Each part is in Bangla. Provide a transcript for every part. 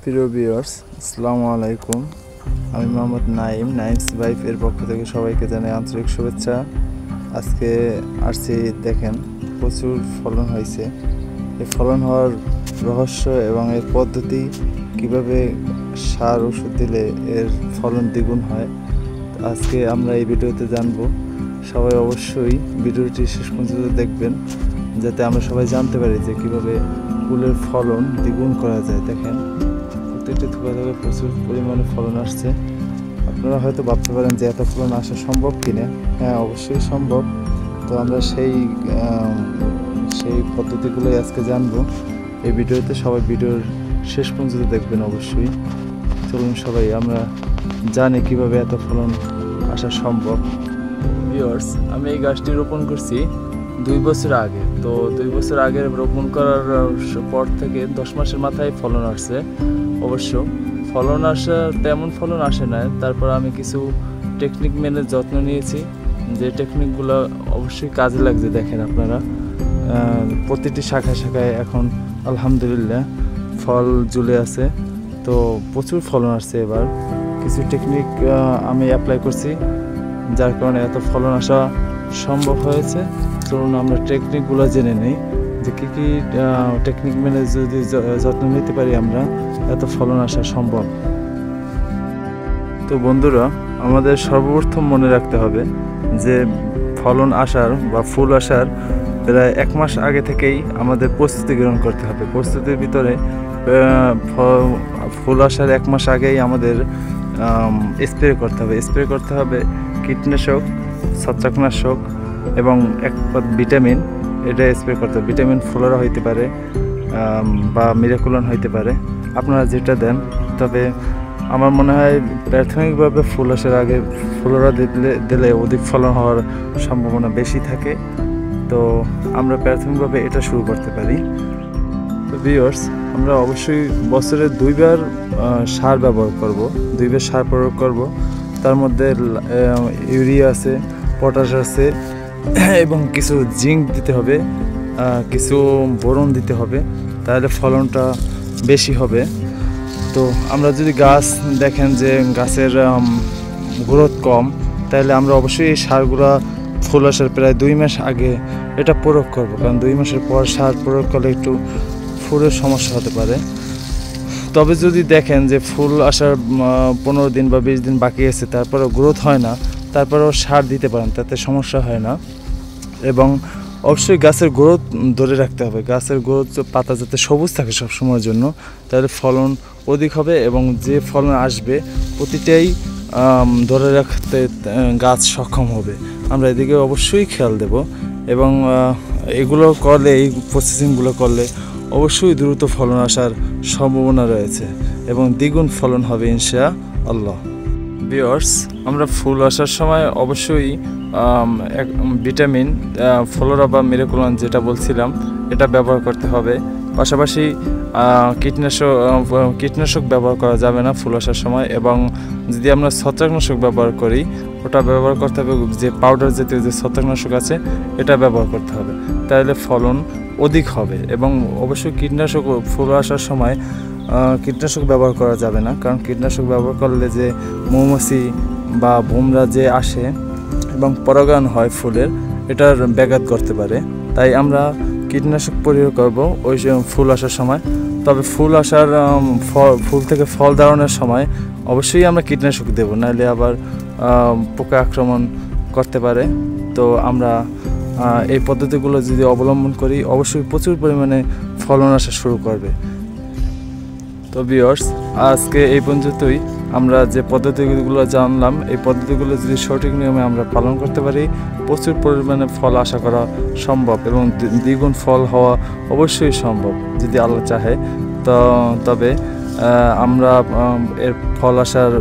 প্রিয় ভিউয়ার্স, আসসালামু আলাইকুম। আমি মোহাম্মদ নাইমস ওয়াইফ এর পক্ষ থেকে সবাইকে জানাই আন্তরিক শুভেচ্ছা। আজকে আসছি, দেখেন প্রচুর ফলন হয়েছে। এই ফলন হওয়ার রহস্য এবং এর পদ্ধতি, কিভাবে সার ওষুধ দিলে এর ফলন দ্বিগুণ হয়, আজকে আমরা এই ভিডিওতে জানবো। সবাই অবশ্যই ভিডিওটি শেষ পর্যন্ত দেখবেন, যাতে আমরা সবাই জানতে পারি যে কীভাবে ফুলের ফলন দ্বিগুণ করা যায়। দেখেন প্রত্যেকটি থোকা থেকে প্রচুর পরিমাণে ফলন আসছে। আপনারা হয়তো ভাবতে পারেন যে এত ফলন আসা সম্ভব কিনা। হ্যাঁ, অবশ্যই সম্ভব। তো আমরা সেই পদ্ধতিগুলোই আজকে জানবো এই ভিডিওতে। সবাই ভিডিওর শেষ পর্যন্ত দেখবেন অবশ্যই। চলুন সবাই আমরা জানি কিভাবে এত ফলন আসা সম্ভব। ভিউয়ার্স, আমি এই গাছটি রোপণ করছি 2 বছর আগে। তো 2 বছর আগে রোপণ করার পর থেকে 10 মাসের মাথায় ফলন আসছে। অবশ্য ফলন তেমন ফলন আসে না, তারপর আমি কিছু টেকনিক মেনে যত্ন নিয়েছি, যে টেকনিকগুলো অবশ্যই কাজে লাগছে। দেখেন আপনারা, প্রতিটি শাখায় শাখায় এখন আলহামদুলিল্লাহ ফল ঝুলে আছে। তো প্রচুর ফলন আসছে। এবার কিছু টেকনিক আমি অ্যাপ্লাই করছি, যার কারণে এত ফলন আসা সম্ভব হয়েছে। চলুন আমরা টেকনিকগুলো জেনে নিই, যে কী কী টেকনিক মেনে যদি যত্ন নিতে পারি আমরা, এত ফলন আসা সম্ভব। তো বন্ধুরা, আমাদের সর্বপ্রথম মনে রাখতে হবে যে ফলন আসার বা ফুল আসার প্রায় 1 মাস আগে থেকেই আমাদের প্রস্তুতি গ্রহণ করতে হবে। প্রস্তুতির ভিতরে ফুল আসার 1 মাস আগেই আমাদের স্প্রে করতে হবে কীটনাশক, ছত্রাকনাশক এবং এক ভিটামিন। এটা স্প্রে করতে হবে। ভিটামিন ফ্লোরা হইতে পারে বা মিরাকুলন হইতে পারে, আপনারা যেটা দেন। তবে আমার মনে হয় প্রাথমিকভাবে ফুল আসার আগে ফ্লোরা দিলে অধিক ফলন হওয়ার সম্ভাবনা বেশি থাকে। তো আমরা প্রাথমিকভাবে এটা শুরু করতে পারি। তো ভিউয়ার্স, আমরা অবশ্যই বছরে 2 বার সার ব্যবহার করব, 2 বার সার প্রয়োগ করব। তার মধ্যে ইউরিয়া আছে, পটাশ আছে এবং কিছু জিঙ্ক দিতে হবে, কিছু বোরন দিতে হবে, তাহলে ফলনটা বেশি হবে। তো আমরা যদি গাছ দেখেন যে গাছের গ্রোথ কম, তাহলে আমরা অবশ্যই এই সারগুলো ফুল আসার প্রায় 2 মাস আগে এটা প্রয়োগ করব, কারণ 2 মাসের পর সার প্রয়োগ করলে একটু ফুলের সমস্যা হতে পারে। তবে যদি দেখেন যে ফুল আসার 15 দিন বা 20 দিন বাকি আছে, তারপরেও গ্রোথ হয় না, তারপরেও সার দিতে পারেন, তাতে সমস্যা হয় না। এবং অবশ্যই গাছের গ্রোথ ধরে রাখতে হবে। গাছের গ্রোথ, পাতা যাতে সবুজ থাকে সবসময়ের জন্য, তাহলে ফলন অধিক হবে এবং যে ফলন আসবে প্রতিটাই ধরে রাখতে গাছ সক্ষম হবে। আমরা এদিকে অবশ্যই খেয়াল দেব এবং এগুলো করলে, এই প্রসেসিংগুলো করলে অবশ্যই দ্রুত ফলন আসার সম্ভাবনা রয়েছে এবং দ্বিগুণ ফলন হবে ইনশাআল্লাহ। ভিউয়ার্স, আমরা ফুল আসার সময় অবশ্যই ভিটামিন ফ্লোরা বা যেটা বলছিলাম, এটা ব্যবহার করতে হবে। পাশাপাশি কীটনাশক ব্যবহার করা যাবে না ফুল আসার সময়। এবং যদি আমরা ছত্রাকনাশক ব্যবহার করি, ওটা ব্যবহার করতে হবে, যে পাউডার জাতীয় যে ছত্রাকনাশক আছে এটা ব্যবহার করতে হবে, তাহলে ফলন অধিক হবে। এবং অবশ্যই কীটনাশক ফুল আসার সময় কীটনাশক ব্যবহার করা যাবে না, কারণ কীটনাশক ব্যবহার করলে যে মৌমাছি বা ভোমরা যে আসে এবং পরাগায়ন হয় ফুলের, এটার ব্যাঘাত করতে পারে। তাই আমরা কীটনাশক প্রয়োগ করব ওই ফুল আসার সময়। তবে ফুল আসার ফুল থেকে ফল দাঁড়ানোর সময় অবশ্যই আমরা কীটনাশক দেব, নাহলে আবার পোকা আক্রমণ করতে পারে। তো আমরা এই পদ্ধতিগুলো যদি অবলম্বন করি, অবশ্যই প্রচুর পরিমাণে ফলন আসা শুরু করবে। তো ভিউয়ার্স, আজকে এই পর্যন্তই। আমরা যে পদ্ধতিগুলো জানলাম, এই পদ্ধতিগুলো যদি সঠিক নিয়মে আমরা পালন করতে পারি, প্রচুর পরিমাণে ফল আশা করা সম্ভব এবং দ্বিগুণ ফল হওয়া অবশ্যই সম্ভব যদি আল্লাহ চাহে। তবে আমরা এর ফল আসার,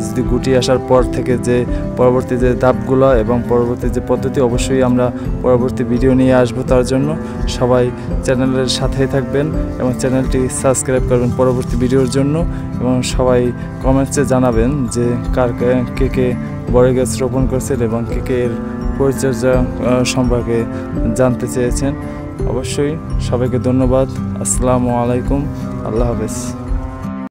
যদি গুটি আসার পর থেকে যে পরবর্তী যে ধাপগুলো এবং পরবর্তী যে পদ্ধতি, অবশ্যই আমরা পরবর্তী ভিডিও নিয়ে আসবো। তার জন্য সবাই চ্যানেলের সাথেই থাকবেন এবং চ্যানেলটি সাবস্ক্রাইব করবেন পরবর্তী ভিডিওর জন্য। এবং সবাই কমেন্টসে জানাবেন যে কে বড় গাছ রোপণ করছেন এবং কে এর পরিচর্যা সম্পর্কে জানতে চেয়েছেন। অবশ্যই সবাইকে ধন্যবাদ। আসসালামু আলাইকুম, আল্লাহ হাফেজ।